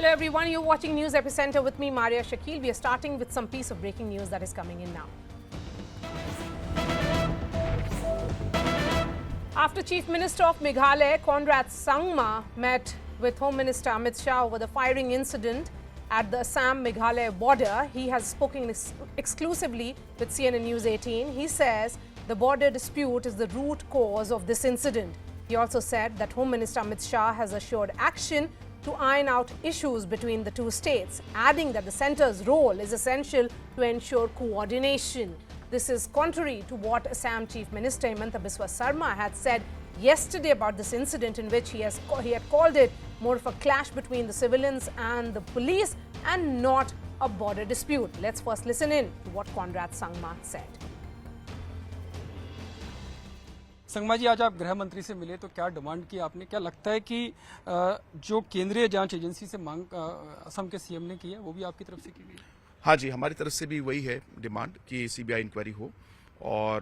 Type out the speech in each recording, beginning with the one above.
Hello everyone, you're watching News Epicenter with me, Maria Shakil. We are starting with some piece of breaking news that is coming in now. After Chief Minister of Meghalaya, Conrad Sangma, met with Home Minister Amit Shah over the firing incident at the Assam-Meghalaya border, he has spoken exclusively with CNN News 18. He says the border dispute is the root cause of this incident. He also said that Home Minister Amit Shah has assured action to iron out issues between the two states, adding that the centre's role is essential to ensure coordination. This is contrary to what Assam Chief Minister Himanta Biswa Sarma had said yesterday about this incident, in which he had called it more of a clash between the civilians and the police and not a border dispute. Let's first listen in to what Conrad Sangma said. Sangma जी, आज आप गृह मंत्री से मिले तो क्या demand की आपने? क्या लगता है कि जो केंद्रीय जांच एजेंसी से मांग असम के सीएम ने की है वो भी आपकी तरफ से की गई? हाँ जी, हमारी तरफ से भी वही है डिमांड कि सीबीआई इंक्वायरी हो, और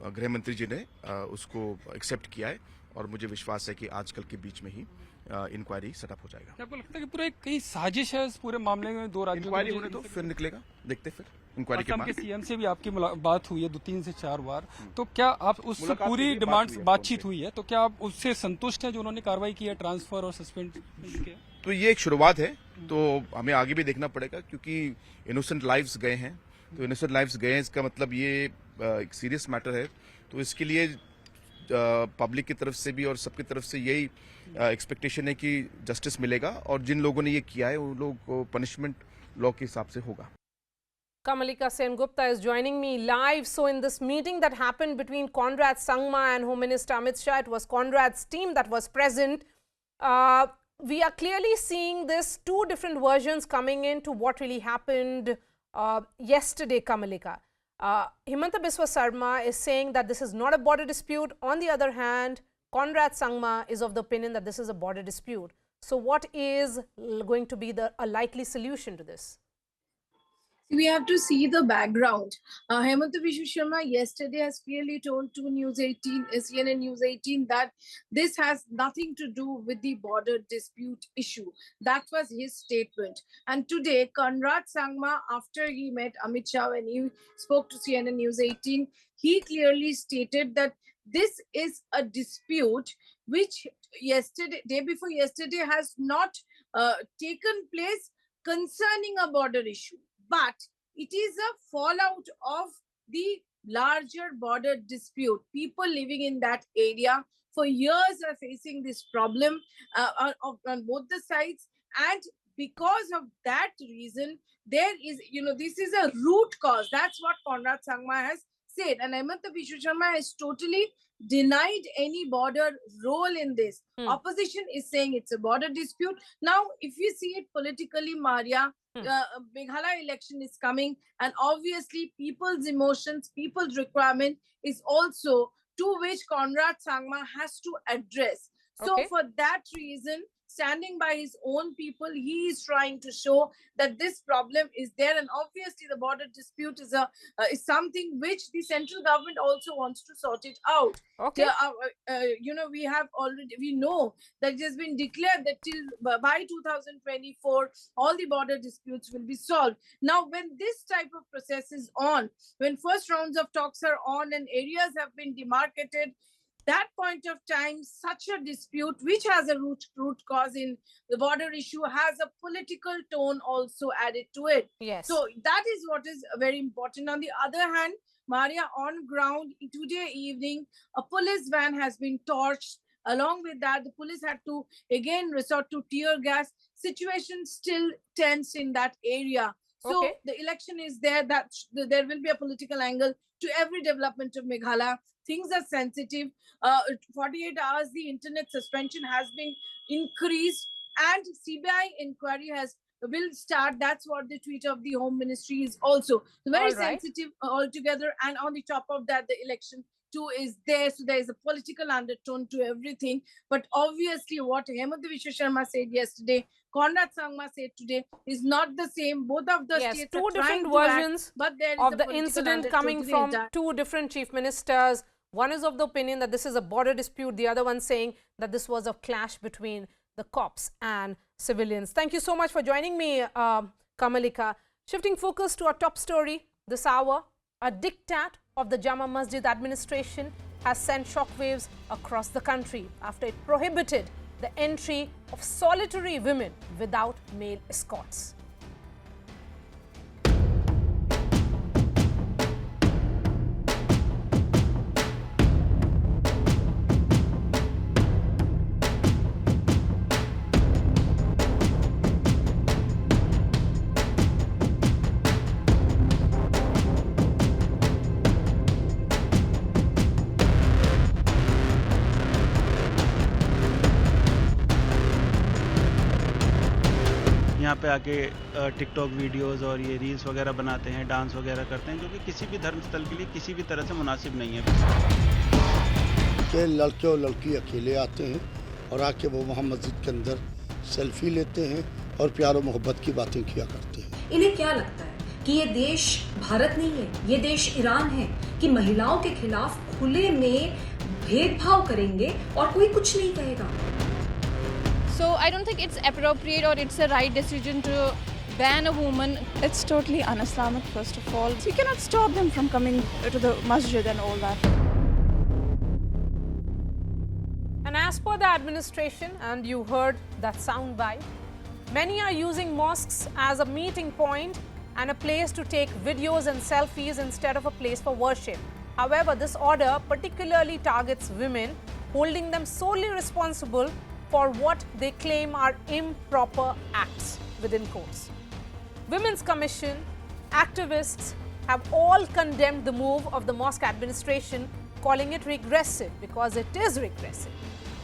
गृह मंत्री जी ने उसको एक्सेप्ट किया है और मुझे विश्वास है कि आजकल के बीच में ही इंक्वायरी सेटअप हो जाएगा। आपको लगता है कि पूरा एक कई साजिश है इस पूरे मामले में? दो राज्यों इंक्वायरी होने तो फिर निकलेगा, देखते फिर इंक्वायरी के बाद। सीएम से भी आपकी बात हुई है 2-3 से 4 बार, तो क्या आप उस पूरी डिमांड बातचीत हुई है, तो क्या आप उससे संतुष्ट हैं जो उन्होंने कार्रवाई की है, ट्रांसफर और सस्पेंड किया? तो ये एक शुरुआत है, तो हमें आगे भी देखना पड़ेगा क्योंकि इनोसेंट लाइव्स गए हैं। तो इनोसेंट लाइव्स गए हैं, इसका मतलब ये एक सीरियस मैटर है। तो इसके लिए पब्लिक की तरफ से भी और सबकी तरफ से यही एक्सपेक्टेशन है कि जस्टिस मिलेगा और जिन लोगों ने ये किया है उन लोगों को पनिशमेंट लॉ के हिसाब से होगा। Kamalika Sengupta is joining me live. So in this meeting that happened between Conrad Sangma and Home Minister Amit Shah, it was Conrad's team that was present. We are clearly seeing this two different versions coming in to what really happened yesterday, Kamalika. Himanta Biswa Sarma is saying that this is not a border dispute. On the other hand, Conrad Sangma is of the opinion that this is a border dispute. So what is going to be a likely solution to this? We have to see the background. Himanta Biswa Sarma yesterday has clearly told to News 18, CNN News 18, that this has nothing to do with the border dispute issue. That was his statement. And today, Conrad Sangma, after he met Amit Shah and he spoke to CNN News 18, he clearly stated that this is a dispute which day before yesterday has not taken place concerning a border issue. But it is a fallout of the larger border dispute. People living in that area for years are facing this problem on both the sides. And because of that reason, there is, this is a root cause. That's what Conrad Sangma has said. And Himanta Biswa Sarma has totally denied any border role in this. Opposition is saying it's a border dispute. Now, if you see it politically, Maria, Meghalaya election is coming, and obviously people's emotions, people's requirement is also to which Conrad Sangma has to address. So for that reason, standing by his own people, he is trying to show that this problem is there, and obviously the border dispute is something which the central government also wants to sort it out. We know that it has been declared that by 2024 all the border disputes will be solved. Now, when this type of process is on, when first rounds of talks are on and areas have been demarcated, that point of time, such a dispute which has a root cause in the border issue has a political tone also added to it. Yes. So that is what is very important. On the other hand, Maria, on ground today evening, a police van has been torched. Along with that, the police had to again resort to tear gas. Situation still tense in that area. So the election is there, that there will be a political angle to every development of Meghalaya. Things are sensitive. 48 hours, the internet suspension has been increased, and CBI inquiry will start. That's what the tweet of the Home Ministry is also. Very sensitive altogether. And on the top of that, the election too is there. So there is a political undertone to everything. But obviously what Himanta Biswa Sarma said yesterday, Conrad Sangma said today, is not the same. Both of the states two are different trying versions to act, but there is of the incident coming from two different chief ministers. One is of the opinion that this is a border dispute, the other one saying that this was a clash between the cops and civilians. Thank you so much for joining me, Kamalika. Shifting focus to our top story this hour, a diktat of the Jama Masjid administration has sent shockwaves across the country after it prohibited the entry of solitary women without male escorts. यहाँ पे आके TikTok videos और ये reels वगैरह बनाते हैं, dance वगैरह करते हैं, जो कि किसी भी धर्म स्थल के लिए किसी भी तरह से मुनासिब नहीं है। कि लड़के और लड़की अकेले आते हैं और आके वो वहाँ मस्जिद के अंदर सेल्फी लेते हैं और प्यार और मोहब्बत की बातें किया करते हैं। इन्हें क्या लगता है कि ये देश भारत नहीं है, ये देश ईरान है, कि महिलाओं के खिलाफ खुले में भेदभाव करेंगे और कोई कुछ नहीं कहेगा। So I don't think it's appropriate or it's a right decision to ban a woman. It's totally un-Islamic, first of all. So you cannot stop them from coming to the masjid and all that. And as per the administration, and you heard that soundbite, many are using mosques as a meeting point and a place to take videos and selfies instead of a place for worship. However, this order particularly targets women, holding them solely responsible for what they claim are improper acts within quotes. Women's Commission, activists have all condemned the move of the mosque administration, calling it regressive because it is regressive,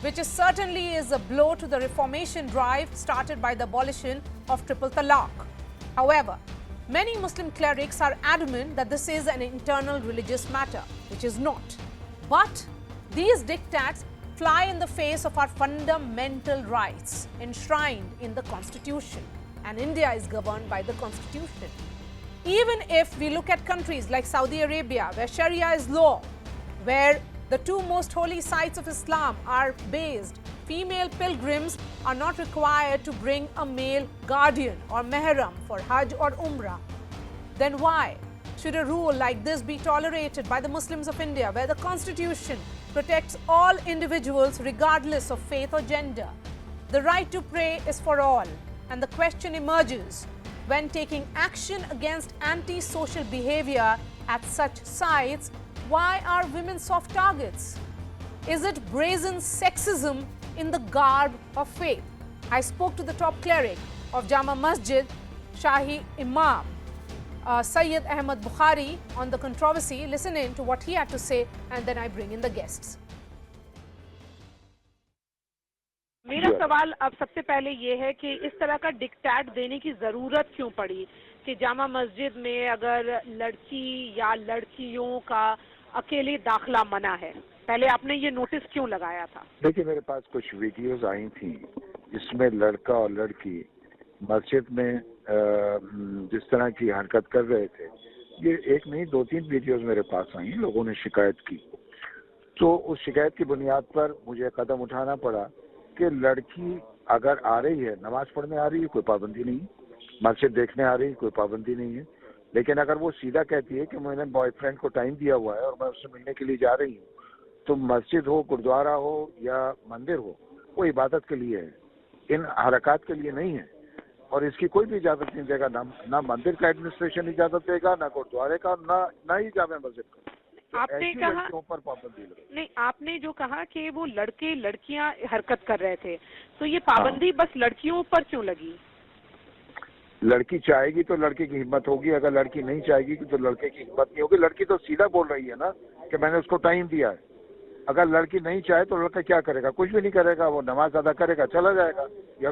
which is certainly is a blow to the reformation drive started by the abolition of triple talaq. However, many Muslim clerics are adamant that this is an internal religious matter, which is not. But these diktats fly in the face of our fundamental rights enshrined in the Constitution, and India is governed by the Constitution. Even if we look at countries like Saudi Arabia, where Sharia is law, where the two most holy sites of Islam are based, female pilgrims are not required to bring a male guardian or mehram for Hajj or Umrah. Then why should a rule like this be tolerated by the Muslims of India, where the Constitution protects all individuals regardless of faith or gender? The right to pray is for all, and the question emerges when taking action against anti-social behavior at such sites, why are women soft targets? Is it brazen sexism in the garb of faith? I spoke to the top cleric of Jama Masjid, Shahi Imam, Sayyid Ahmad Bukhari, on the controversy. Listen in to what he had to say, and then I bring in the guests. मेरा सवाल अब सबसे पहले ये है कि इस तरह का डिक्टेट देने की जरूरत क्यों पड़ी कि जामा मस्जिद में अगर लड़की या लड़कियों का अकेले दाखिला मना है? पहले आपने ये नोटिस क्यों लगाया था? देखिए, मेरे पास कुछ वीडियोस आई थी जिसमें लड़का और लड़की मस्जिद में जिस तरह की हरकत कर रहे थे। ये एक नहीं, 2-3 वीडियोस मेरे पास आई, लोगों ने शिकायत की। तो उस शिकायत की बुनियाद पर मुझे कदम उठाना पड़ा कि लड़की अगर आ रही है, नमाज पढ़ने आ रही है, कोई पाबंदी नहीं, मस्जिद देखने आ रही है, कोई पाबंदी नहीं है। लेकिन अगर वो सीधा कहती है कि मैंने बॉयफ्रेंड को टाइम दिया हुआ है और मैं उससे मिलने के लिए जा रही हूँ, तो मस्जिद हो, गुरुद्वारा हो या मंदिर हो, वो इबादत के लिए है, इन हरकत के लिए नहीं है। और इसकी कोई भी इजाजत नहीं देगा, ना मंदिर का एडमिनिस्ट्रेशन इजाजत देगा, ना गुरुद्वारे का, ना ही जामे मस्जिद का। तो आपने कहा ऊपर पाबंदी नहीं, आपने जो कहा कि वो लड़के लड़कियां हरकत कर रहे थे, तो ये पाबंदी बस लड़कियों पर क्यों लगी? लड़की चाहेगी तो लड़के की हिम्मत होगी, अगर लड़की नहीं चाहेगी तो लड़के की हिम्मत नहीं होगी। लड़की तो सीधा बोल रही है ना कि मैंने उसको टाइम दिया है। अगर लड़की नहीं चाहे तो लड़का क्या करेगा? कुछ भी नहीं करेगा, वो नमाज अदा करेगा, चला जाएगा या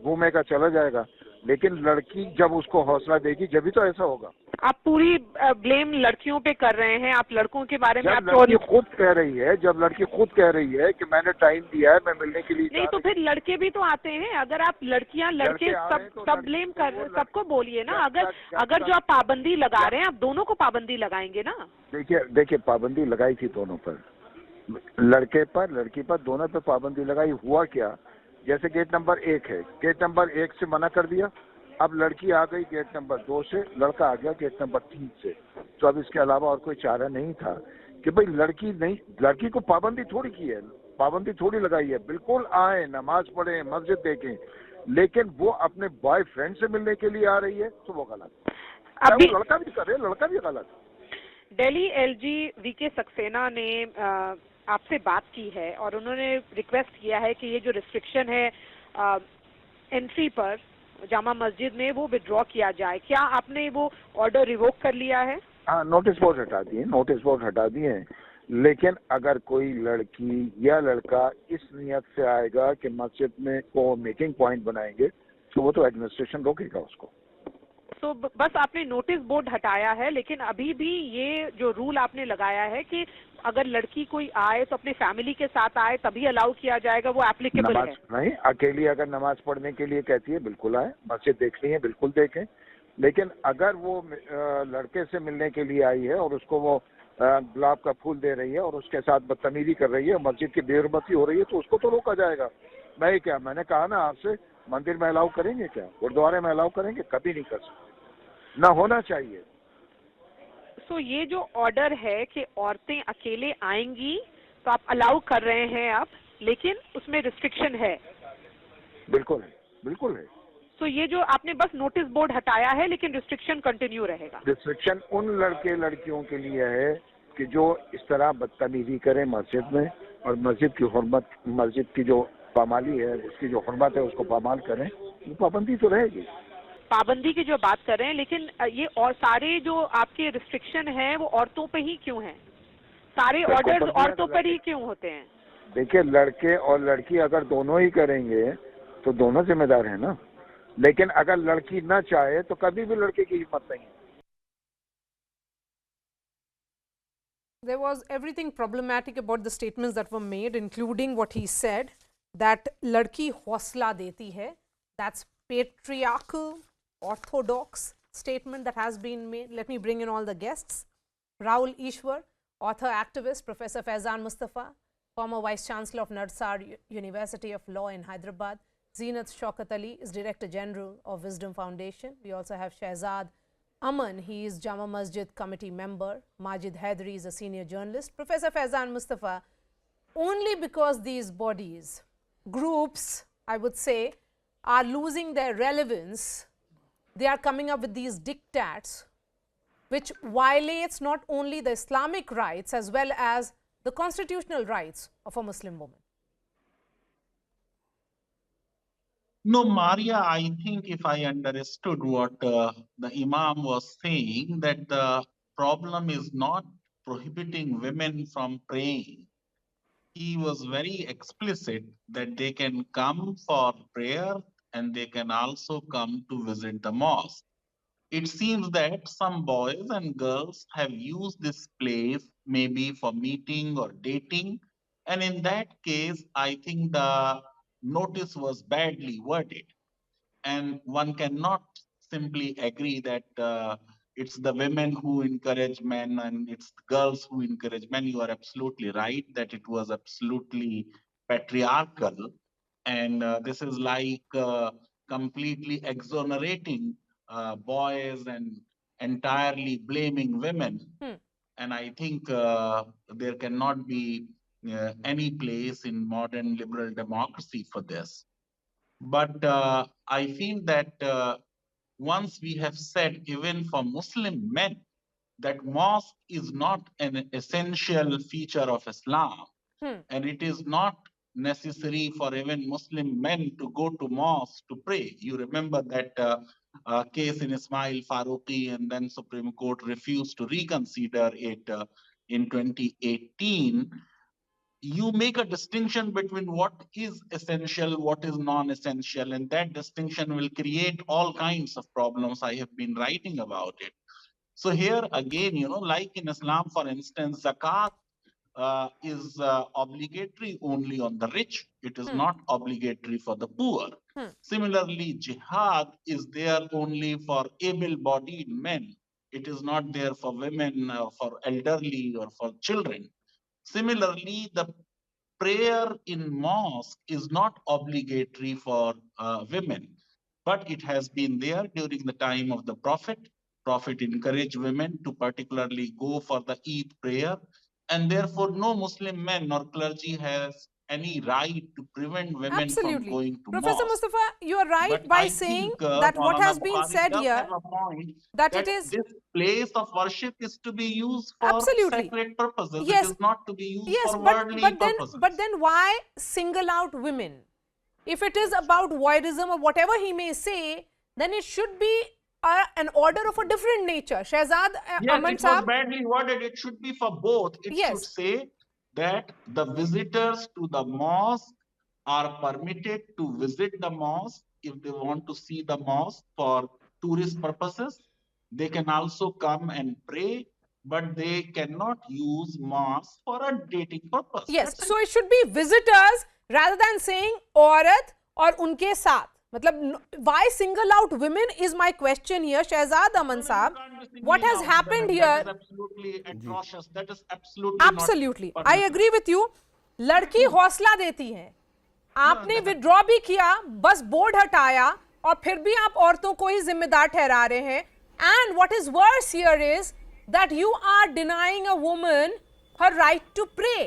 घूमेगा, चला जाएगा। लेकिन लड़की जब उसको हौसला देगी जब तो ऐसा होगा। आप पूरी ब्लेम लड़कियों पे कर रहे हैं, आप लड़कों के बारे में जब लड़की खुद कह रही है, जब लड़की खुद कह रही है कि मैंने टाइम दिया है, मैं मिलने के लिए नहीं, तो फिर लड़के भी तो आते हैं। अगर आप लड़कियां लड़के सब ब्लेम कर, सबको बोलिए ना। अगर जो आप पाबंदी लगा रहे हैं, आप दोनों को पाबंदी लगाएंगे ना। देखिए पाबंदी लगाई थी दोनों पर, लड़के पर लड़की पर, दोनों पे पाबंदी लगाई। हुआ क्या जैसे गेट नंबर 1 है, गेट नंबर 1 से मना कर दिया, अब लड़की आ गई गेट नंबर 2 से, लड़का आ गया गेट नंबर 3 से। तो अब इसके अलावा और कोई चारा नहीं था कि भाई लड़की नहीं, लड़की को पाबंदी थोड़ी की है, पाबंदी थोड़ी लगाई है, बिल्कुल आए, नमाज पढ़े, मस्जिद देखें, लेकिन वो अपने बॉयफ्रेंड से मिलने के लिए आ रही है तो वो गलत। अभी वो लड़का भी करे, लड़का भी गलत। दिल्ली एलजी वीके सक्सेना ने आपसे बात की है और उन्होंने रिक्वेस्ट किया है कि ये जो रिस्ट्रिक्शन है एंट्री पर जामा मस्जिद में वो विड्रॉ किया जाए। क्या आपने वो ऑर्डर रिवोक कर लिया है? हाँ, नोटिस बोर्ड हटा दिए, नोटिस बोर्ड हटा दिए हैं। लेकिन अगर कोई लड़की या लड़का इस नियत से आएगा कि मस्जिद में को मेकिंग पॉइंट बनाएंगे तो वो तो एडमिनिस्ट्रेशन रोकेगा उसको। तो बस आपने नोटिस बोर्ड हटाया है, लेकिन अभी भी ये जो रूल आपने लगाया है कि अगर लड़की कोई आए तो अपने फैमिली के साथ आए तभी अलाउ किया जाएगा, वो एप्लीकेबल है? नहीं, अकेली अगर नमाज पढ़ने के लिए कहती है बिल्कुल आए, मस्जिद देखनी है बिल्कुल देखें, लेकिन अगर वो लड़के से मिलने के लिए आई है और उसको वो गुलाब का फूल दे रही है और उसके साथ बदतमीजी कर रही है, मस्जिद की बेहरमती हो रही है, तो उसको तो रोका जाएगा। मैंने कहा ना आपसे, मंदिर में अलाउ करेंगे क्या, गुरुद्वारे में अलाउ करेंगे? कभी नहीं कर सकते, ना होना चाहिए। तो ये जो ऑर्डर है कि औरतें अकेले आएंगी तो आप अलाउ कर रहे हैं अब, लेकिन उसमें रिस्ट्रिक्शन है? बिल्कुल है, बिल्कुल है। तो ये जो आपने बस नोटिस बोर्ड हटाया है लेकिन रिस्ट्रिक्शन कंटिन्यू रहेगा? रिस्ट्रिक्शन उन लड़के लड़कियों के लिए है कि जो इस तरह बदतमीजी करें मस्जिद में, और मस्जिद की हुर्मत, मस्जिद की जो पामाली है, उसकी जो हुर्मत है उसको पामाल करें, वो पाबंदी तो रहेगी। पाबंदी की जो बात कर रहे हैं, लेकिन ये और सारे जो आपके रिस्ट्रिक्शन हैं वो औरतों पे ही क्यों हैं? सारे ऑर्डर्स औरतों पर ही क्यों होते हैं? देखिए, लड़के और लड़की अगर दोनों ही करेंगे तो दोनों जिम्मेदार हैं ना, लेकिन अगर लड़की ना चाहे तो कभी भी लड़के की हिम्मत नहीं है। There was everything problematic about the statements that were made, including what he said that ladki hausla deti hai. That's patriarchal, orthodox statement that has been made. Let me bring in all the guests. Rahul Ishwar, author, activist, Professor Faizan Mustafa, former Vice Chancellor of Narsar University of Law in Hyderabad. Zeenat Shaukat Ali is Director General of Wisdom Foundation. We also have Shahzad Aman, he is Jama Masjid committee member. Majid Haidari is a senior journalist. Professor Faizan Mustafa, only because these bodies, groups, I would say, are losing their relevance, they are coming up with these diktats, which violates not only the Islamic rights as well as the constitutional rights of a Muslim woman. No, Maria, I think if I understood what the Imam was saying, that the problem is not prohibiting women from praying. He was very explicit that they can come for prayer and they can also come to visit the mosque. It seems that some boys and girls have used this place maybe for meeting or dating. And in that case, I think the notice was badly worded. And one cannot simply agree that it's the women who encourage men and it's the girls who encourage men. You are absolutely right that it was absolutely patriarchal. And this is like completely exonerating boys and entirely blaming women. And I think there cannot be any place in modern liberal democracy for this. But I feel that once we have said, even for Muslim men, that mosque is not an essential feature of Islam, and it is not necessary for even Muslim men to go to mosque to pray. You remember that case in Ismail Faruqi, and then Supreme Court refused to reconsider it in 2018. You make a distinction between what is essential, what is non-essential, and that distinction will create all kinds of problems. I have been writing about it. So here again, like in Islam, for instance, zakat is obligatory only on the rich. It is not obligatory for the poor. Similarly, jihad is there only for able-bodied men. It is not there for women or for elderly or for children. Similarly, the prayer in mosque is not obligatory for women, but it has been there during the time of the Prophet. Prophet encouraged women to particularly go for the Eid prayer, and therefore no Muslim men or clergy has any right to prevent women from Absolutely. going to Professor mosque. Mustafa, you are right But by I saying think that what Maulana has been Bukhari said does here, have a point that that it is this place of worship is to be used for absolutely. sacred purposes. Yes. It is not to be used Yes, for worldly purposes. but then why single out women? If it is about voyeurism or whatever he may say, then it should be an order of a different nature. Shehzad Yes, Aman it was Saab. badly worded. It should be for both. It should Yes. say that the visitors to the mosque are permitted to visit the mosque if they want to see the mosque for tourist purposes. They can also come and pray, but they cannot use mosque for a dating purpose. Yes, That's it. so it should be visitors rather than saying औरत और उनके साथ. मतलब why single out women is my question here. Shehzad Aman Saab, what has happened here? That is absolutely atrocious. That is absolutely Absolutely, not I agree with you. लड़की हौसला देती है. आपने विड्रॉ भी किया, बस बोर्ड हटाया और फिर भी आप औरतों को ही जिम्मेदार ठहरा रहे हैं. And what is worse here is that you are denying a woman her right to pray.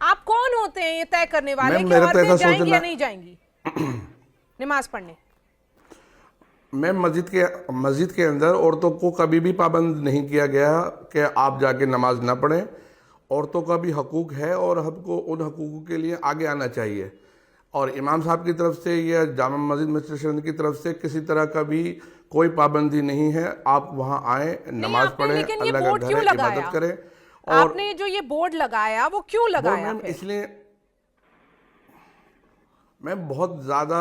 आप कौन होते हैं ये तय करने वाले कि औरतें जाएंगी या नहीं जाएंगी नमाज पढ़ने? मैं मस्जिद के अंदर औरतों को कभी भी पाबंद नहीं किया गया कि आप जाके नमाज ना पढ़ें. औरतों का भी हकूक है और हमको उन हकूकों के लिए आगे आना चाहिए. और इमाम साहब की तरफ से या जामा मस्जिद एडमिनिस्ट्रेशन की तरफ से किसी तरह का भी कोई पाबंदी नहीं है. आप वहां आए, नमाज पढ़ें, अल्लाह का घर है, इबादत करें. और आपने जो ये बोर्ड लगाया वो क्यों लगाया? इसलिए मैं बहुत ज़्यादा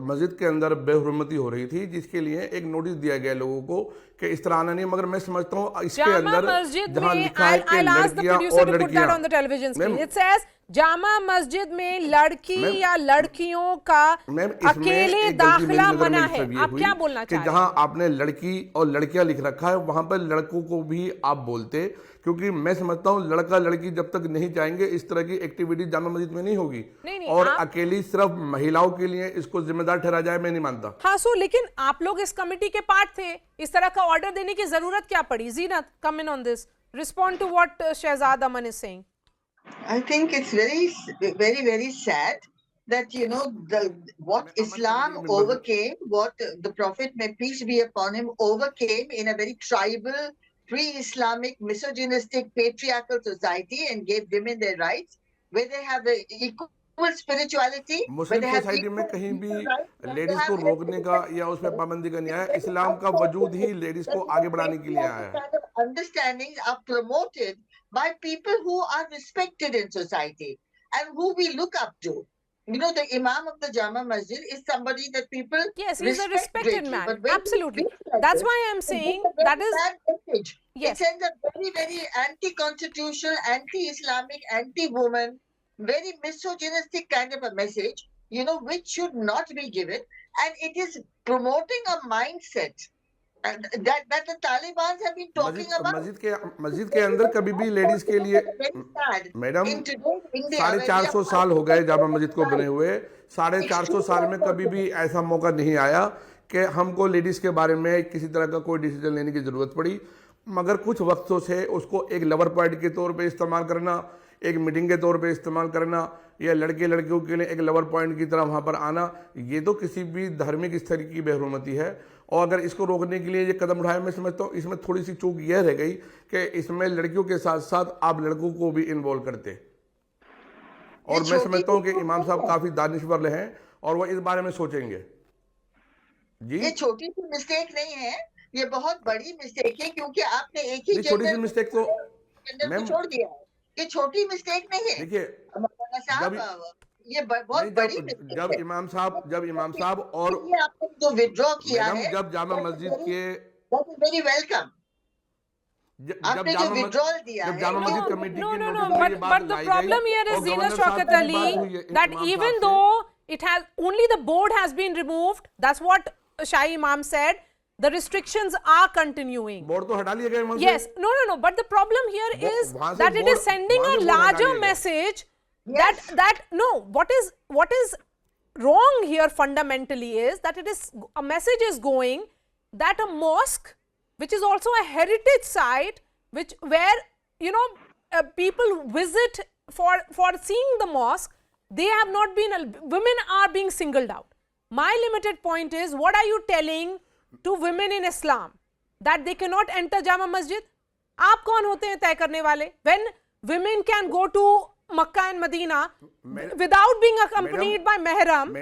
मस्जिद के अंदर बेहुरमती हो रही थी, जिसके लिए एक नोटिस दिया गया लोगों को कि इस तरह आना नहीं. मगर मैं समझता हूँ इसके अंदर जहाँ लिखा है कि लड़कियां और लड़कियां, जामा मस्जिद में लड़की या लड़कियों का अकेले दाखिला मना है. आप क्या बोलना चाहते हैं? जहां आपने लड़की और लड़कियां लिख रखा है वहां पर लड़कों को भी आप बोलते, क्योंकि मैं समझता हूं लड़का लड़की जब तक नहीं जाएंगे इस तरह की एक्टिविटी जामा मस्जिद में नहीं होगी. और अकेली सिर्फ महिलाओं के लिए इसको जिम्मेदार ठहरा जाए, मैं नहीं मानता. हाँ, सो लेकिन आप लोग इस कमेटी के पार्ट थे, इस तरह का ऑर्डर देने की जरूरत क्या पड़ी? Zeenat, come in on this, respond to what Shahzad Aman is saying. I think it's very sad that, you know, what Islam overcame, what the Prophet, may peace be upon him, overcame in a very tribal, pre-Islamic, misogynistic, patriarchal society and gave women their rights, where they have equal spirituality. Muslim society में कहीं भी ladies को रोकने का या उस पर पाबंदी का नहीं आया. इस्लाम का वजूद ही लेडीज को आगे बढ़ाने के लिए आया है. Understandings are promoted by people who are respected in society and who we look up to. You know, the Imam of the Jama Masjid is somebody that people yes, he's a respected man. But absolutely. That's why I'm saying that is message. Yes. It sends a very anti-constitutional, anti-Islamic, anti-woman, very misogynistic kind of a message, you know, which should not be given, and it is promoting a mindset that the Taliban have been talking about. मस्जिद के अंदर कभी भी ladies के लिए, madam, 450 साल हो गए जामा मस्जिद को बने हुए. 450 साल में कभी भी ऐसा मौका नहीं आया कि हमको लेडीज के बारे में किसी तरह का कोई डिसीजन लेने की जरूरत पड़ी. मगर कुछ वक्तों से उसको एक लवर पॉइंट के तौर पे इस्तेमाल करना, एक मीटिंग के तौर पे इस्तेमाल करना, या लड़के लड़कियों के लिए एक लवर पॉइंट की तरह वहां पर आना, ये तो किसी भी धार्मिक स्तर की बेहुरमती है. और अगर इसको रोकने के लिए ये कदम उठाया, मैं समझता हूँ इसमें थोड़ी सी चूक यह रह गई कि इसमें लड़कियों के साथ साथ आप लड़कों को भी इन्वॉल्व करते. और मैं समझता हूँ कि इमाम साहब काफी दानिशवर हैं और वो इस बारे में सोचेंगे. जी, ये छोटी सी मिस्टेक नहीं है, ये बहुत बड़ी मिस्टेक है, क्योंकि आपने एक ही छोटी सी मिस्टेक तो मैम छोड़ दिया है. ये छोटी मिस्टेक नहीं है. देखिए, ये बहुत बड़ी जब इमाम साहब और आपने जो विड्रॉ किया है, जब जामा मस्जिद के वेरी वेलकम, आपने जो विड्रॉल दिया है, Jama Masjid committee but the problem here is Zina Shaukat Ali, that even though it has only the board has been removed, that's what Shahi Imam said, the restrictions are continuing. Board तो हटा लिए गए वहां से। Yes, no. But the problem here is वहां से that it is sending वहां a से बोर्ड हटा larger लिए गए। message Yes. that no, what is wrong here fundamentally is that it is a message is going that a mosque, which is also a heritage site, where people visit for seeing the mosque, they have not been, women are being singled out. My limited point is, what are you telling to women in Islam that they cannot enter Jama Masjid? आप कौन होते हैं तय करने वाले? When women can go to Makkah and Medina without being accompanied by mahram,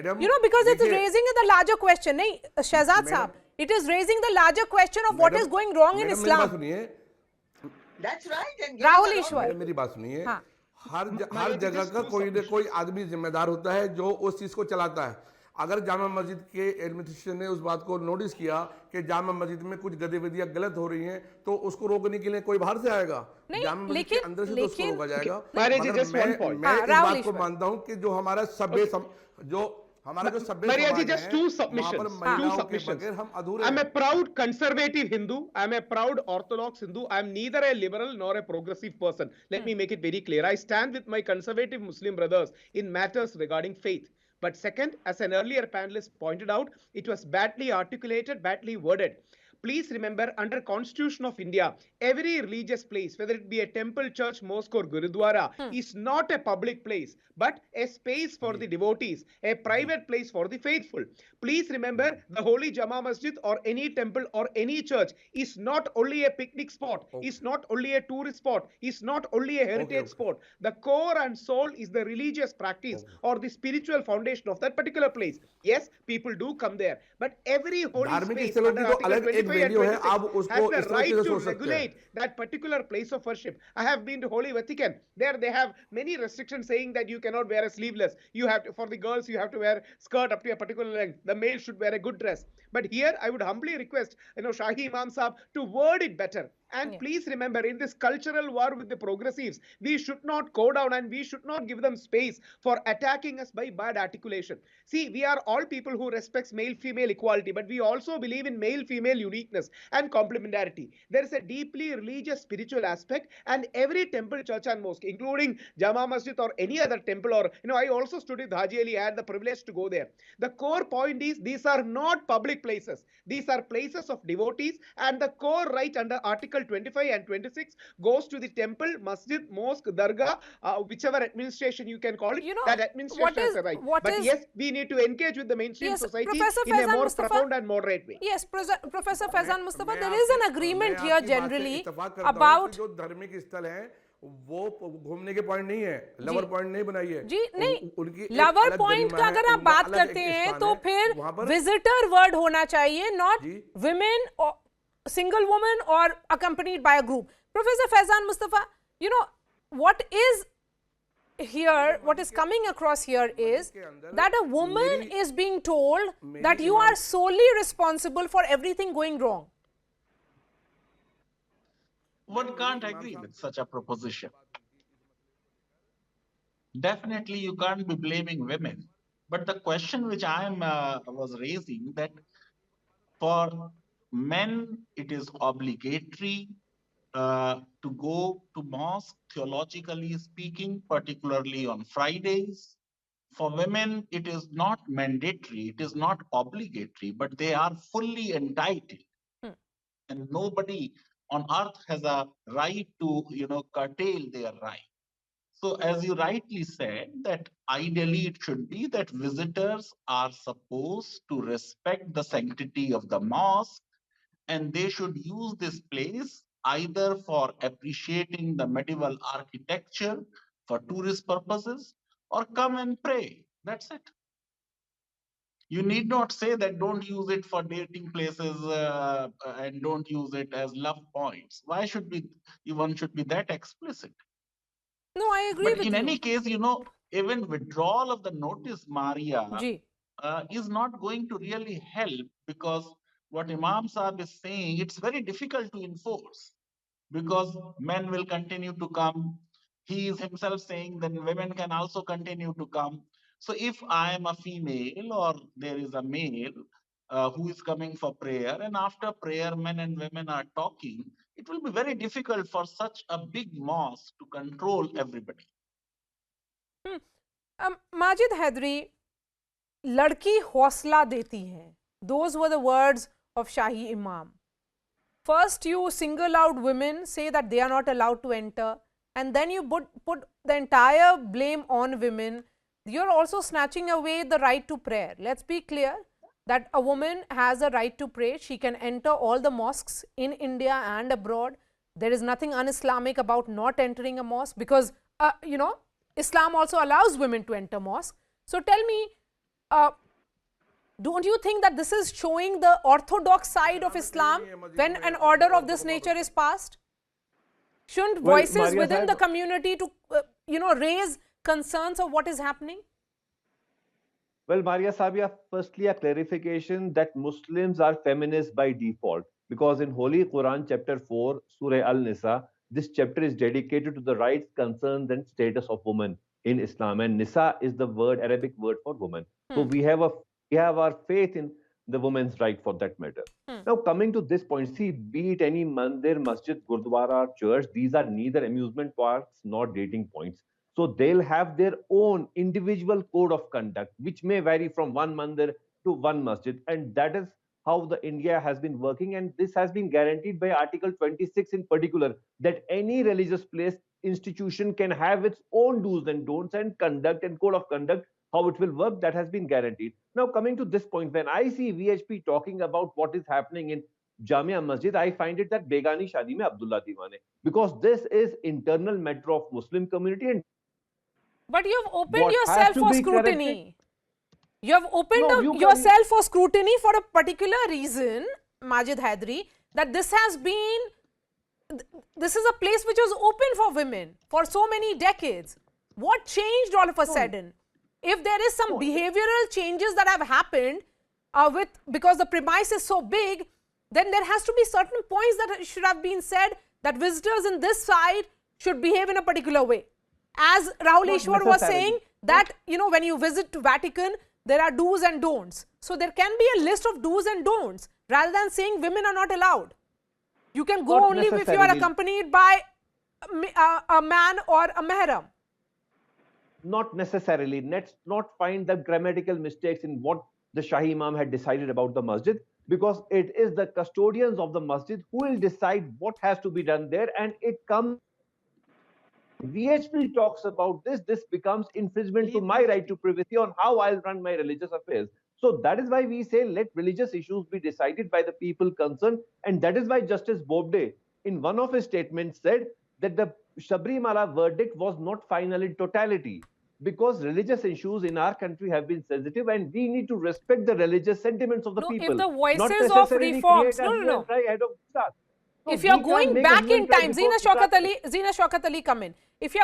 because it's raising the larger question. नहीं, Shahzad साहब, it is raising the larger question of what is going wrong in Islam. That's right. And Rahul ईश्वर, मेरी बात सुनिए। हर जगह का कोई न कोई आदमी जिम्मेदार होता है जो उस चीज को चलाता है। अगर जामा मस्जिद के एडमिनिस्ट्रेशन ने उस बात को नोटिस किया कि जामा मस्जिद में कुछ गतिविधियां गलत हो रही हैं, तो उसको रोकने के लिए कोई बाहर से आएगा? जामा मस्जिद के अंदर से तो उसको रोका जाएगा। मैं इस बात को मानता हूं कि जो हमारा सभ्य Maria ji, just two submissions. हम अधूरे। I'm a proud conservative Hindu. I'm a proud Orthodox Hindu. I'm neither a liberal nor a progressive person. Let me make it very clear. I stand with my conservative Muslim brothers in matters regarding faith. But second, as an earlier panelist pointed out, it was badly articulated, badly worded. Please remember, under Constitution of India, every religious place, whether it be a temple, church, mosque or gurudwara, is not a public place, but a space for the devotees, a private place for the faithful. Please remember, the holy Jama Masjid or any temple or any church is not only a picnic spot, is not only a tourist spot, is not only a heritage spot. The core and soul is the religious practice or the spiritual foundation of that particular place. Yes, people do come there, but every holy space under Article 25 and 26 has the right to regulate that particular place of worship. I have been to Holy Vatican. There they have many restrictions saying that you cannot wear a sleeveless. You have to, for the girls, you have to wear skirt up to a particular length. The male should wear a good dress. But here I would humbly request, Shahi Imam Sahab to word it better. And please remember, in this cultural war with the progressives, we should not go down and we should not give them space for attacking us by bad articulation. See, we are all people who respects male-female equality, but we also believe in male-female uniqueness and complementarity. There is a deeply religious spiritual aspect, and every temple, church and mosque, including Jama Masjid or any other temple, or, I also studied Haji Ali, I had the privilege to go there. The core point is, these are not public places. These are places of devotees, and the core right under Article 25 and 26 goes to the temple, masjid, mosque, dargah, whichever administration you can call it, that administration has a right. But yes, we need to engage with the mainstream society in a more profound and moderate way. Yes, Professor Faizan Mustafa, there is an agreement here generally about... जो धार्मिक स्थल है वो घूमने के point नहीं है, lover point नहीं बनाई है जी। नहीं, लवर पॉइंट का अगर आप बात करते हैं तो फिर विजिटर वर्ड होना चाहिए, नॉट विमेन और single woman or accompanied by a group. Professor Faizan Mustafa, what is here, what is coming across here is that a woman is being told that you are solely responsible for everything going wrong. One can't agree with such a proposition. Definitely you can't be blaming women. But the question which I was raising, that for men, it is obligatory to go to mosque, theologically speaking, particularly on Fridays. For women, it is not mandatory, it is not obligatory, but they are fully entitled. And nobody on earth has a right to, curtail their right. So as you rightly said, that ideally it should be that visitors are supposed to respect the sanctity of the mosque, and they should use this place either for appreciating the medieval architecture for tourist purposes or come and pray. That's it. You need not say that don't use it for dating places and don't use it as love points. Why should one should be that explicit? No, I agree with you. But in any case, even withdrawal of the notice, Maria, is not going to really help, because what Imam Sahib is saying, it's very difficult to enforce because men will continue to come. He is himself saying that women can also continue to come. So if I am a female or there is a male, who is coming for prayer, and after prayer, men and women are talking. It will be very difficult for such a big mosque to control everybody. Majid Haidari, लड़की हौसला देती है. Those were the words of Shahi Imam. First, you single out women, say that they are not allowed to enter, and then you put the entire blame on women. You're also snatching away the right to prayer. Let's be clear that a woman has a right to pray. She can enter all the mosques in India and abroad. There is nothing un-Islamic about not entering a mosque because, Islam also allows women to enter mosque. So tell me, don't you think that this is showing the orthodox side of Islam when an order of this nature is passed? Shouldn't voices within the community to, raise concerns of what is happening? Well, Maria Sabia, firstly, a clarification that Muslims are feminists by default, because in Holy Quran, chapter 4, Surah Al-Nisa, this chapter is dedicated to the rights, concerns, and status of women in Islam. And Nisa is the Arabic word for woman. So we have our faith in the woman's right for that matter. Now, coming to this point, see, be it any mandir, masjid, gurdwara, church, these are neither amusement parks nor dating points. So they'll have their own individual code of conduct, which may vary from one mandir to one masjid. And that is how the India has been working. And this has been guaranteed by Article 26 in particular, that any religious place, institution can have its own do's and don'ts and conduct and code of conduct, how it will work, that has been guaranteed. Now, coming to this point, when I see VHP talking about what is happening in Jama Masjid, I find it that Begani Shadi mein Abdullah Diwane, because this is internal matter of Muslim community. And but you've opened yourself for scrutiny. You have opened yourself for scrutiny for a particular reason, Majid Haidari, that this is a place which was open for women for so many decades. What changed all of a sudden? If there is some behavioral changes that have happened because the premise is so big, then there has to be certain points that should have been said that visitors in this side should behave in a particular way. As Rahul Ishwar was saying that, when you visit to Vatican, there are do's and don'ts. So there can be a list of do's and don'ts rather than saying women are not allowed. You can go only if you are accompanied by a man or a mahram. Not necessarily. Let's not find the grammatical mistakes in what the Shahi Imam had decided about the masjid, because it is the custodians of the masjid who will decide what has to be done there, and it comes. VHP talks about this becomes infringement to my right to privacy on how I'll run my religious affairs. So that is why we say let religious issues be decided by the people concerned, and that is why Justice Bobde in one of his statements said that the Sabrimala verdict was not final in totality, because religious issues in our country have been sensitive and we need to respect the religious sentiments of the people. If the voices of reforms, if you're going back in time, Zina Shaukat Ali come in. If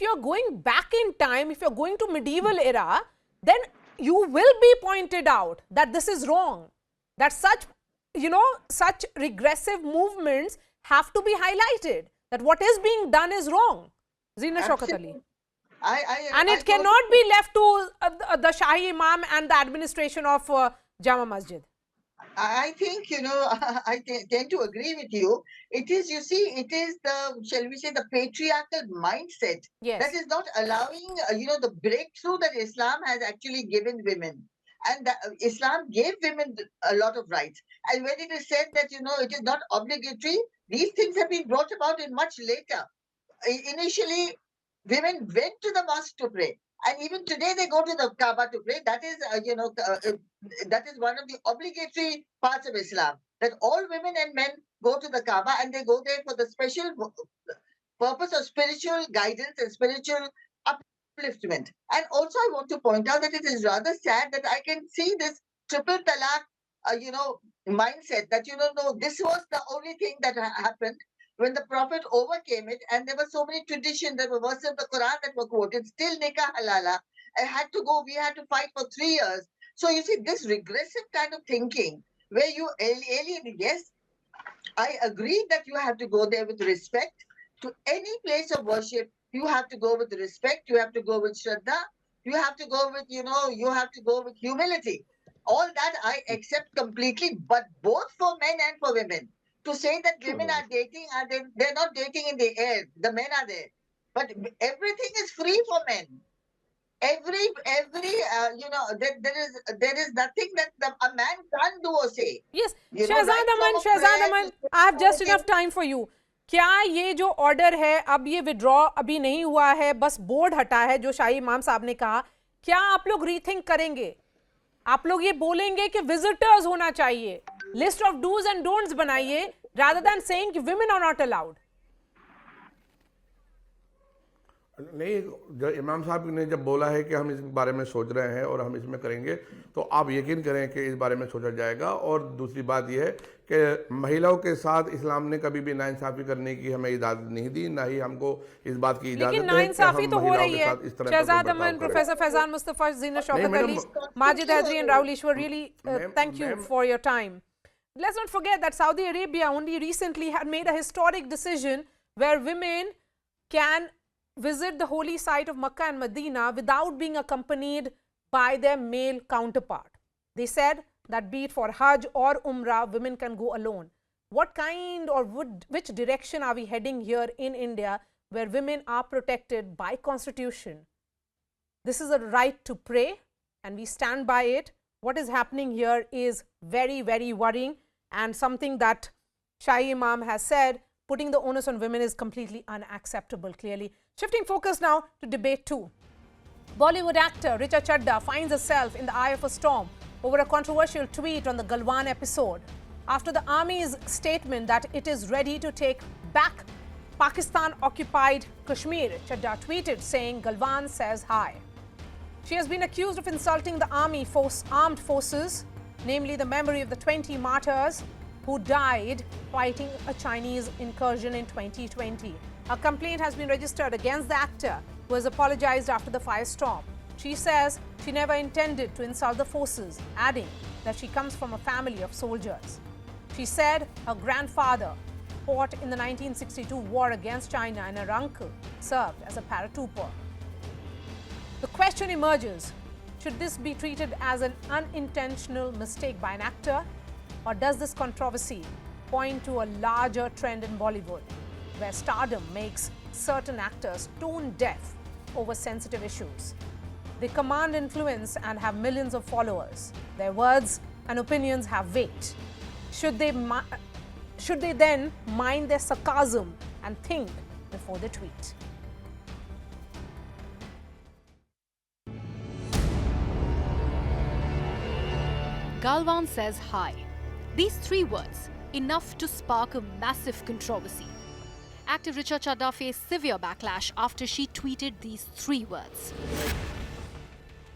you're going back in time, if you're going to medieval era, then you will be pointed out that this is wrong. That such regressive movements have to be highlighted. That what is being done is wrong. Zina Shaukat Ali. And it cannot be left to the Shahi Imam and the administration of Jama Masjid. I think, I tend to agree with you. It is, it is the, shall we say, the patriarchal mindset that is not allowing, the breakthrough that Islam has actually given women. And Islam gave women a lot of rights. And when it is said that, it is not obligatory, these things have been brought about in much later. Initially, women went to the mosque to pray. And even today, they go to the Kaaba to pray. That is, that is one of the obligatory parts of Islam. That all women and men go to the Kaaba and they go there for the special purpose of spiritual guidance and spiritual upliftment. And also, I want to point out that it is rather sad that I can see this triple talaq, mindset that, no, this was the only thing that happened when the Prophet overcame it, and there were so many traditions, there were verses of the Quran that were quoted, still nikah halala. We had to fight for 3 years. So you see, this regressive kind of thinking, where you alienate, yes, I agree that you have to go there with respect. To any place of worship, you have to go with respect, you have to go with shraddha, you have to go with, you have to go with humility. All that I accept completely, but both for men and for women. To say that women are dating, they're not dating in the air. The men are there. But everything is free for men. Every there is nothing that a man can't do or say. Yes, You know, Shehzad right from Aman, a Shehzad prayer Aman, to I have just spirituality. enough time for you. क्या ये जो order है अब ये withdraw अभी नहीं हुआ है, बस बोर्ड हटा है जो शाही इमाम साहब ने कहा, क्या आप लोग रीथिंक करेंगे? आप लोग ये बोलेंगे कि विजिटर्स होना चाहिए, list of dos and don'ts बनाइए, rather than saying कि women are not allowed? नहीं, जो इमाम साहब ने जब बोला है कि हम इस बारे में सोच रहे हैं और हम इसमें करेंगे, तो आप यकीन करें कि इस बारे में सोचा जाएगा। और दूसरी बात यह है कि महिलाओं के साथ इस्लाम ने कभी भी नाइंसाफी करने की हमें इजाज़त नहीं दी, ना ही हमको इस बात की इजाज़त है कि हम महिलाओं के साथ इस तरह का Shahzad Aman, professor Faizan Mustafa, Zeena Shaukat Ali, Majid Haidri and Rahul Ishwar, really thank you for your time. Let's not forget that Saudi Arabia only recently had made a historic decision where women can visit the holy site of Makkah and Medina without being accompanied by their male counterpart. They said that be it for Hajj or Umrah, women can go alone. What kind or which direction are we heading here in India where women are protected by constitution? This is a right to pray and we stand by it. What is happening here is very, very worrying, and something that Shahi Imam has said, putting the onus on women is completely unacceptable, clearly. Shifting focus now to debate 2. Bollywood actor Richa Chadda finds herself in the eye of a storm over a controversial tweet on the Galwan episode. After the army's statement that it is ready to take back Pakistan-occupied Kashmir, Chadda tweeted saying, "Galwan says hi." She has been accused of insulting the armed forces, namely the memory of the 20 martyrs who died fighting a Chinese incursion in 2020. A complaint has been registered against the actor, who has apologized after the firestorm. She says she never intended to insult the forces, adding that she comes from a family of soldiers. She said her grandfather fought in the 1962 war against China and her uncle served as a paratrooper. The question emerges, should this be treated as an unintentional mistake by an actor, or does this controversy point to a larger trend in Bollywood, where stardom makes certain actors tone deaf over sensitive issues? They command influence and have millions of followers. Their words and opinions have weight. Should they then mind their sarcasm and think before they tweet? Galwan says hi. These 3 words, enough to spark a massive controversy. Actor Richa Chadda faced severe backlash after she tweeted these 3 words.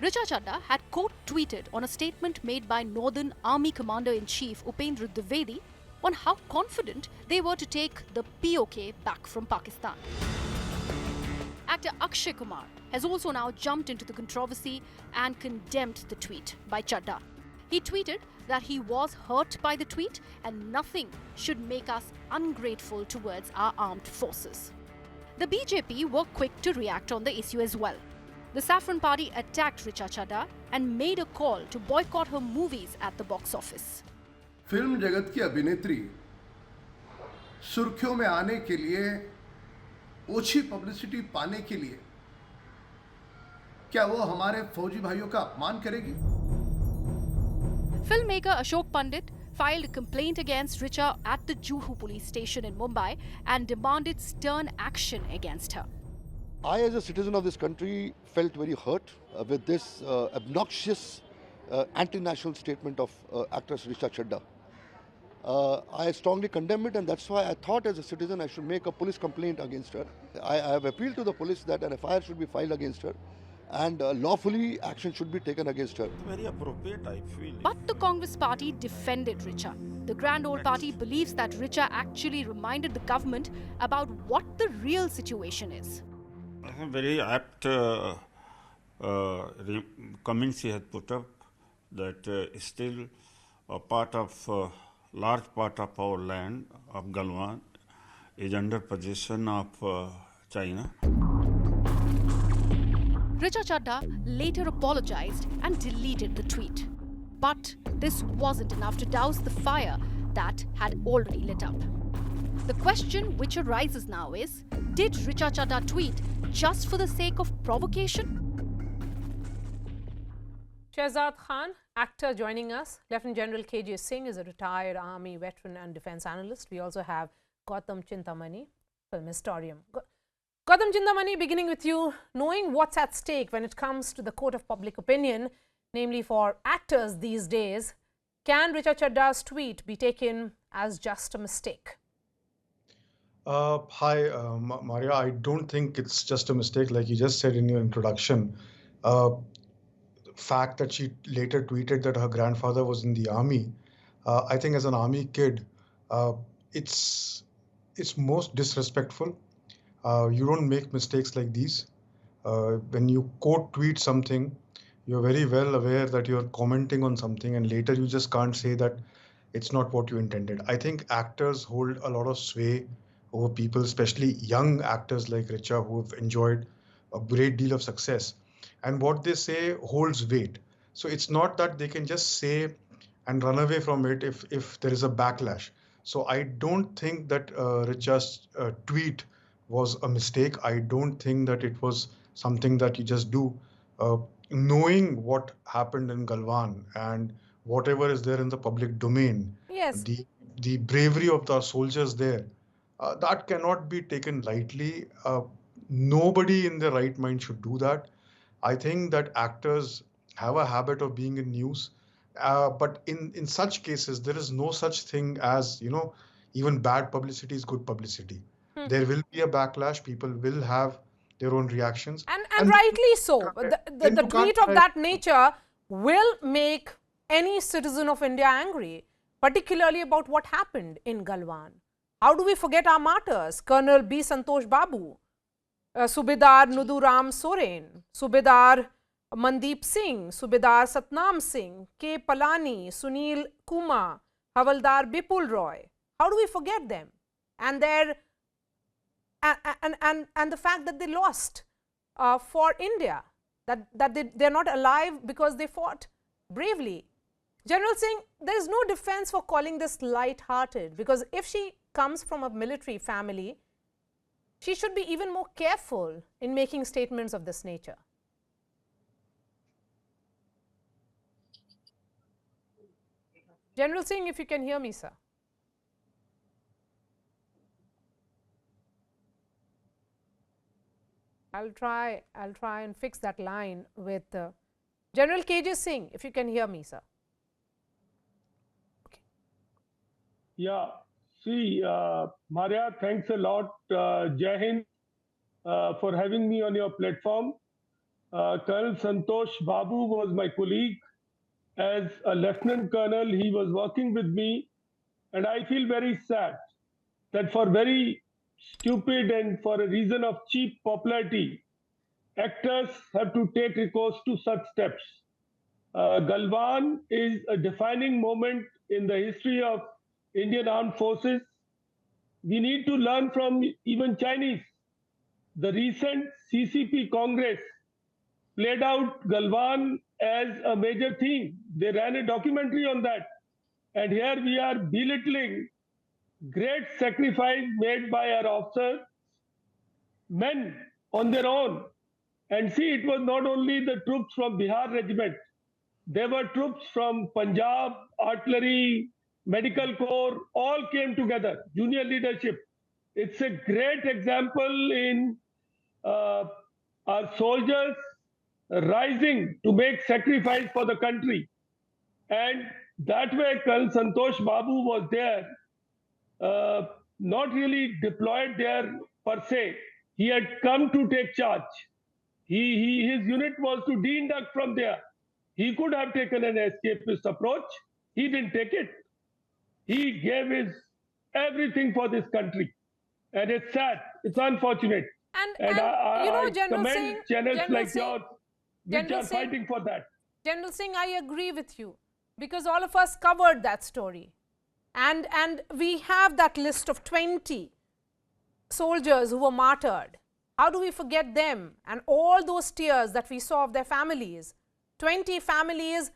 Richa Chadda had quote-tweeted on a statement made by Northern Army Commander-in-Chief Upendra Dwivedi on how confident they were to take the POK back from Pakistan. Actor Akshay Kumar has also now jumped into the controversy and condemned the tweet by Chadda. He tweeted that he was hurt by the tweet and nothing should make us ungrateful towards our armed forces. The BJP were quick to react on the issue as well. The Saffron Party attacked Richa Chadda and made a call to boycott her movies at the box office. Film जगत की अभिनेत्री सुर्खियों में आने के लिए, ओछी publicity पाने के लिए, क्या वो हमारे फौजी भाइयों का अपमान करेगी? Filmmaker Ashok Pandit filed a complaint against Richa at the Juhu police station in Mumbai and demanded stern action against her. I, as a citizen of this country, felt very hurt with this obnoxious anti-national statement of actress Richa Chadda. I strongly condemn it, and that's why I thought as a citizen I should make a police complaint against her. I have appealed to the police that an FIR should be filed against her and lawfully action should be taken against her. Very appropriate, I feel. But the Congress party defended Richa. The Grand Old Party believes that Richa actually reminded the government about what the real situation is. Very apt comments he has put up, that still a part of large part of our land of Galwan is under possession of China. Richa Chadda later apologized and deleted the tweet. But this wasn't enough to douse the fire that had already lit up. The question which arises now is, did Richa Chadha tweet just for the sake of provocation? Shehzad Khan, actor, joining us. Lieutenant General KJ Singh is a retired army veteran and defense analyst. We also have Gautam Chintamani, film historian. Gautam Chintamani, beginning with you, knowing what's at stake when it comes to the court of public opinion, namely for actors these days, can Richa Chadda's tweet be taken as just a mistake? Hi, Maria. I don't think it's just a mistake, like you just said in your introduction. Fact that she later tweeted that her grandfather was in the army. I think as an army kid, it's most disrespectful. You don't make mistakes like these. When you quote tweet something, you're very well aware that you're commenting on something, and later you just can't say that it's not what you intended. I think actors hold a lot of sway over people, especially young actors like Richa, who have enjoyed a great deal of success. And what they say holds weight. So it's not that they can just say and run away from it if there is a backlash. So I don't think that Richa's tweet was a mistake. I don't think that it was something that you just do. Knowing what happened in Galwan and whatever is there in the public domain, yes, the bravery of the soldiers there, that cannot be taken lightly. Nobody in their right mind should do that. I think that actors have a habit of being in news, but in such cases, there is no such thing as, even bad publicity is good publicity. There will be a backlash. People will have their own reactions. And rightly so. The tweet of that nature will make any citizen of India angry, particularly about what happened in Galwan. How do we forget our martyrs? Colonel B. Santosh Babu, Subedar Nuduram Soren, Subedar Mandeep Singh, Subedar Satnam Singh, K. Palani, Sunil Kuma, Havaldar Bipul Roy. How do we forget them? And their and the fact that they lost for India, that they're not alive because they fought bravely. General Singh, there is no defense for calling this light-hearted, because if she comes from a military family, she should be even more careful in making statements of this nature. General Singh, if you can hear me, sir. I'll try and fix that line with General KJ Singh, if you can hear me, sir. Okay. Yeah, see, Maria, thanks a lot, Jai Hind, for having me on your platform. Colonel Santosh Babu was my colleague. As a Lieutenant Colonel, he was working with me, and I feel very sad that for very stupid and for a reason of cheap popularity, actors have to take recourse to such steps. Galwan is a defining moment in the history of Indian Armed Forces. We need to learn from even Chinese. The recent CCP Congress played out Galwan as a major theme. They ran a documentary on that. And here we are belittling great sacrifice made by our officers, men on their own. And see, it was not only the troops from Bihar regiment. There were troops from Punjab, artillery, medical corps, all came together, junior leadership. It's a great example in our soldiers rising to make sacrifice for the country. And that way, Colonel Santosh Babu was there, not really deployed there per se. He had come to take charge. His unit was to de-induct from there. He could have taken an escapist approach. He didn't take it. He gave his everything for this country. And it's sad. It's unfortunate. And I commend channels like yours which are fighting for that. General Singh, I agree with you, because all of us covered that story. And we have that list of 20 soldiers who were martyred. How do we forget them? And all those tears that we saw of their families. 20 families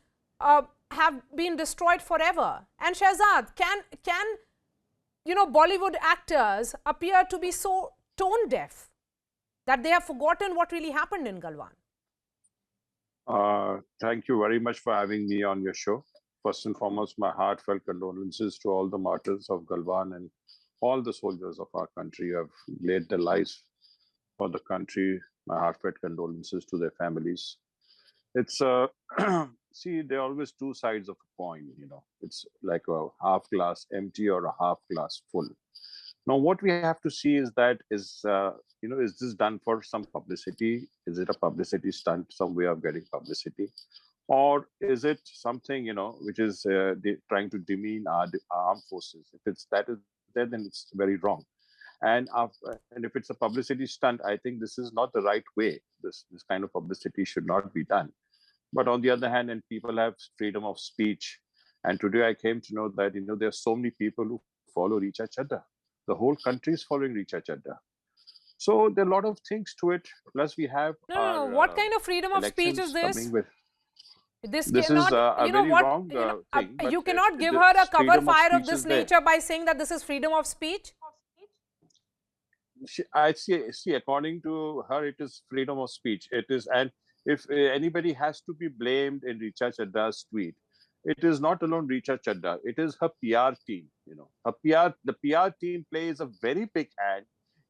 have been destroyed forever. And Shehzad, can Bollywood actors appear to be so tone deaf that they have forgotten what really happened in Galwan? Thank you very much for having me on your show. First and foremost, my heartfelt condolences to all the martyrs of Galwan and all the soldiers of our country who have laid their lives for the country. My heartfelt condolences to their families. It's see, there are always two sides of a coin. It's like a half glass empty or a half glass full. Now, what we have to see is that is this done for some publicity? Is it a publicity stunt, some way of getting publicity? Or is it something, which is trying to demean our armed forces? If it's that is there, then it's very wrong. And if it's a publicity stunt, I think this is not the right way. This kind of publicity should not be done. But on the other hand, and people have freedom of speech. And today I came to know that, there are so many people who follow Richa Chadha. The whole country is following Richa Chadha. So there are a lot of things to it. Plus we have No. What kind of freedom of speech is this? This cannot, is a very wrong thing. You cannot give her a cover fire of this nature by saying that this is freedom of speech. I see. According to her, it is freedom of speech. It is, and if anybody has to be blamed in Richa Chadda's tweet, it is not alone Richa Chadda. It is her PR team. The PR team plays a very big hand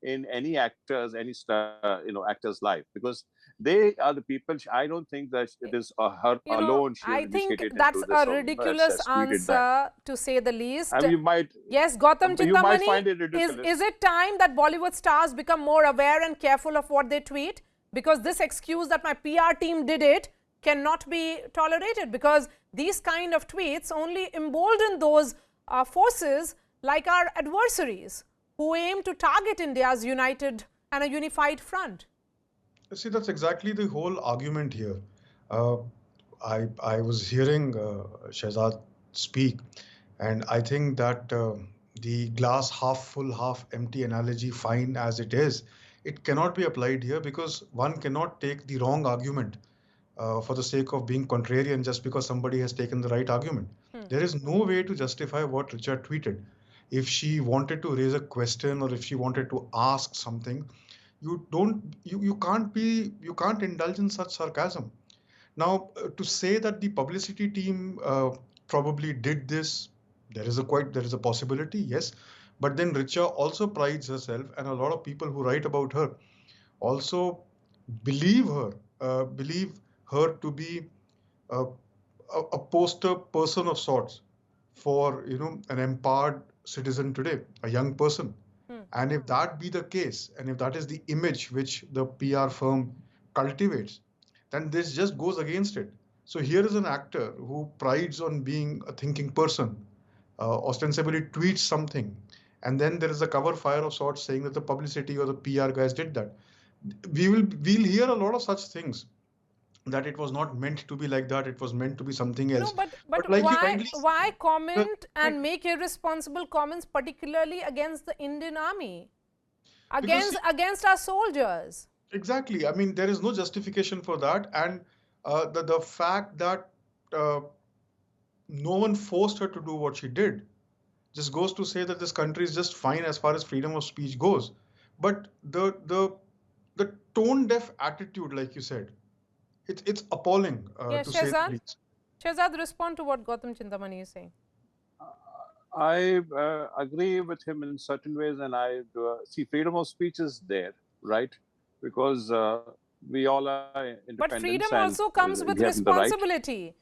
in any actor's actor's life, because they are the people. I don't think that it is her alone. I think that's a ridiculous answer, to say the least. And you might, yes, Gautam Chintamani, you might find it ridiculous. Is it time that Bollywood stars become more aware and careful of what they tweet? Because this excuse that my PR team did it cannot be tolerated, because these kind of tweets only embolden those forces like our adversaries who aim to target India's united and a unified front. See, that's exactly the whole argument here. I was hearing Shehzad speak, and I think that the glass half full, half empty analogy, fine as it is, it cannot be applied here, because one cannot take the wrong argument for the sake of being contrarian just because somebody has taken the right argument. There is no way to justify what Richard tweeted. If she wanted to raise a question or if she wanted to ask something, you can't indulge in such sarcasm. Now, to say that the publicity team probably did this, there is a possibility, yes. But then Richa also prides herself, and a lot of people who write about her also believe her to be a poster person of sorts for an empowered citizen today, a young person. And if that be the case, and if that is the image which the PR firm cultivates, then this just goes against it. So here is an actor who prides on being a thinking person, ostensibly tweets something, and then there is a cover fire of sorts saying that the publicity or the PR guys did that. We'll hear a lot of such things, that it was not meant to be like that, it was meant to be something else. No, but like why comment and make irresponsible comments, particularly against the Indian army, against our soldiers? Exactly. I mean, there is no justification for that, and the fact that no one forced her to do what she did just goes to say that this country is just fine as far as freedom of speech goes. But the tone deaf attitude, like you said, it's appalling to say the least. Shehzad, respond to what Gautam Chintamani is saying. I agree with him in certain ways, and I see freedom of speech is there, right? Because we all are independent. But freedom also comes with responsibility.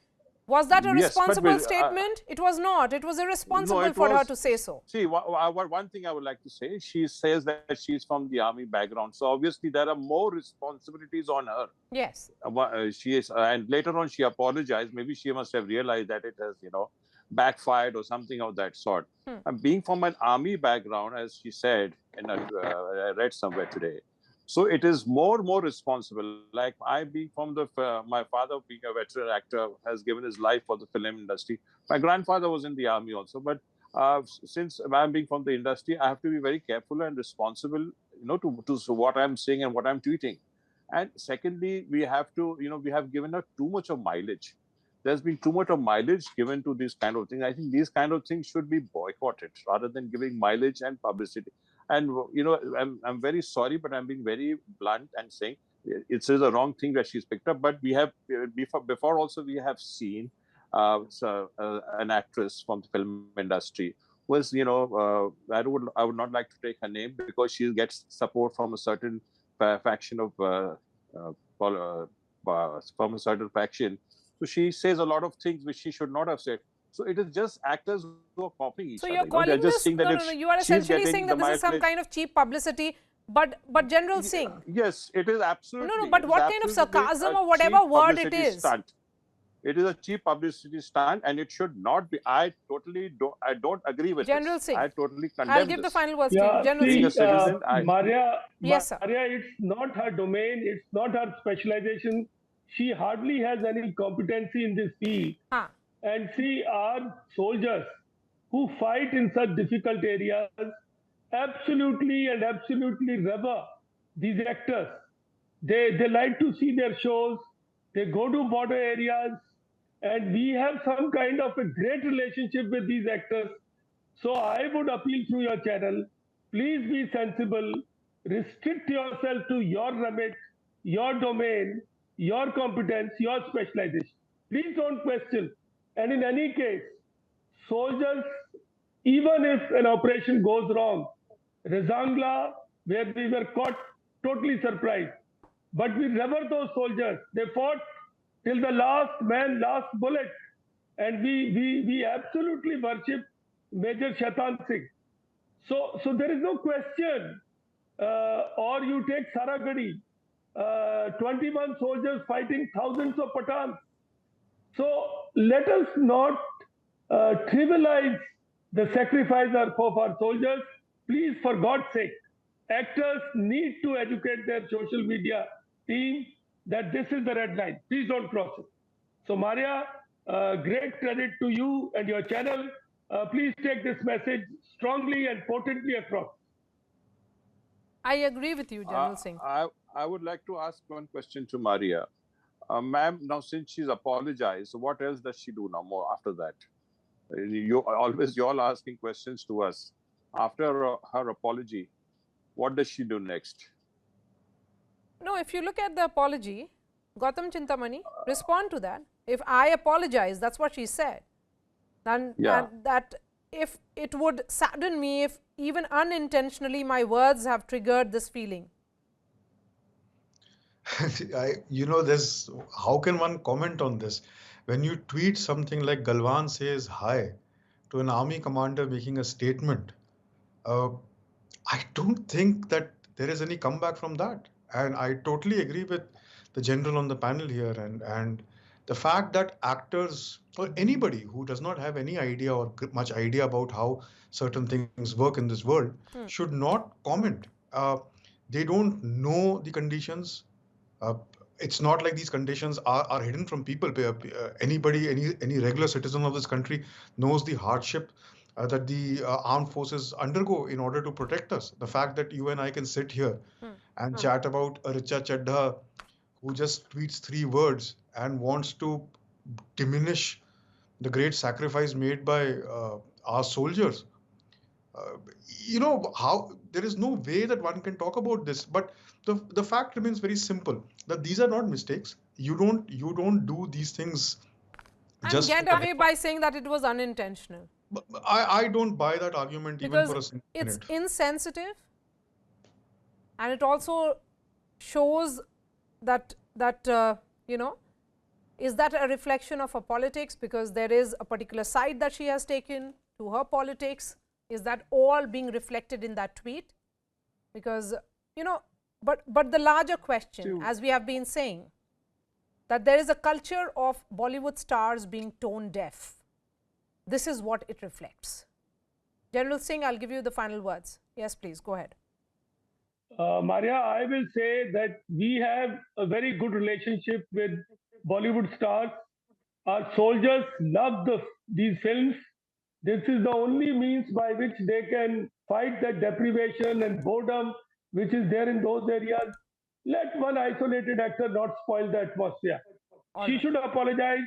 Was that a responsible statement? It was not. It was irresponsible for her to say so. See, one thing I would like to say, she says that she's from the army background. So obviously there are more responsibilities on her. Yes. She is, and later on she apologized. Maybe she must have realized that it has, backfired or something of that sort. And being from an army background, as she said, and I read somewhere today, so it is more responsible. Like I being from my father being a veteran actor has given his life for the film industry. My grandfather was in the army also. But since I'm being from the industry, I have to be very careful and responsible, to what I'm saying and what I'm tweeting. And secondly, we have to, we have given her too much of mileage. there's been too much of mileage given to these kind of things. I think these kind of things should be boycotted rather than giving mileage and publicity. And I'm very sorry, but I'm being very blunt and saying it is a wrong thing that she's picked up. But we have before also we have seen an actress from the film industry was I would not like to take her name because she gets support from a certain faction of from a certain faction. So she says a lot of things which she should not have said. So it is just actors who are copying each So other. you're calling this, you are essentially saying that this is some kind of cheap publicity, but General Singh. Yes, it is absolutely. No, but what kind of sarcasm or whatever word it is? Stunt. It is a cheap publicity stunt, and it should not be. I don't agree with General Singh. I totally condemn I'll give the final words to you. General see, Singh. Maria, yes, sir. Maria, it's not her domain. It's not her specialization. She hardly has any competency in this field. And see, our soldiers who fight in such difficult areas absolutely revere these actors. They like to see their shows. They go to border areas, and we have some kind of a great relationship with these actors. So I would appeal through your channel, please be sensible, restrict yourself to your remit, your domain, your competence, your specialization. Please don't question. And in any case, soldiers, even if an operation goes wrong, Rezangla, where we were caught totally surprised, but we revere those soldiers. They fought till the last man, last bullet, and we absolutely worship Major Shaitan Singh. So there is no question. Or you take Saragadi, 21 soldiers fighting thousands of Pathans. So let us not trivialize the sacrifice of our soldiers. Please, for God's sake, actors need to educate their social media team that this is the red line. Please don't cross it. So Maria, great credit to you and your channel. Please take this message strongly and potently across. I agree with you, General Singh. I would like to ask one question to Maria. Ma'am, now since she's apologized, what else does she do now more after that? You're all asking questions to us. After her apology, what does she do next? No, if you look at the apology, Gautam Chintamani, respond to that. If I apologize, that's what she said. And that if it would sadden me if even unintentionally my words have triggered this feeling. There's, how can one comment on this? When you tweet something like Galwan says hi to an army commander making a statement, I don't think that there is any comeback from that. And I totally agree with the general on the panel here. And the fact that actors or anybody who does not have any idea or much idea about how certain things work in this world should not comment. They don't know the conditions. It's not like these conditions are hidden from people. Anybody, any regular citizen of this country knows the hardship that the armed forces undergo in order to protect us. The fact that you and I can sit here and chat about a Richa Chadha who just tweets 3 words and wants to diminish the great sacrifice made by our soldiers. How there is no way that one can talk about this, but the fact remains very simple that these are not mistakes. You don't do these things just get away by saying that it was unintentional. I don't buy that argument because even for a single it's minute. Insensitive, and it also shows that is that a reflection of her politics, because there is a particular side that she has taken to her politics. Is that all being reflected in that tweet? Because but the larger question, as we have been saying, that there is a culture of Bollywood stars being tone deaf. This is what it reflects. General Singh, I'll give you the final words. Yes, please, go ahead. Maria, I will say that we have a very good relationship with Bollywood stars. Our soldiers love these films. This is the only means by which they can fight that deprivation and boredom which is there in those areas. Let one isolated actor not spoil the atmosphere. She should apologize.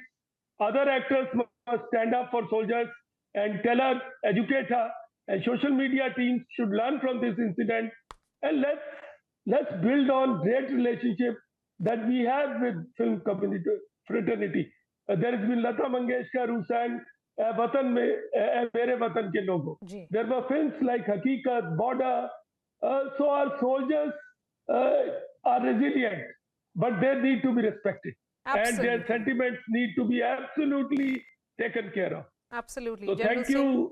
Other actors must stand up for soldiers and tell her, educate her, and social media teams should learn from this incident, and let's build on great relationship that we have with film community fraternity. There has been Lata Mangeshkar who sang Watan mein, Mere Watan ke logo. There were films like Hakikat, Border. So our soldiers are resilient, but they need to be respected. And their sentiments need to be absolutely taken care of. Absolutely. So thank you,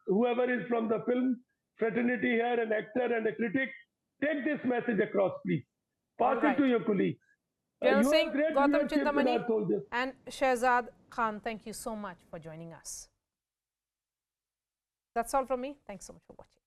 whoever is from the film fraternity here, an actor and a critic. Take this message across, please. Pass it to your colleagues. General You have Singh, great Gautam leadership in Chintamani our soldiers. and Shehzad Khan, thank you so much for joining us. That's all from me. Thanks so much for watching.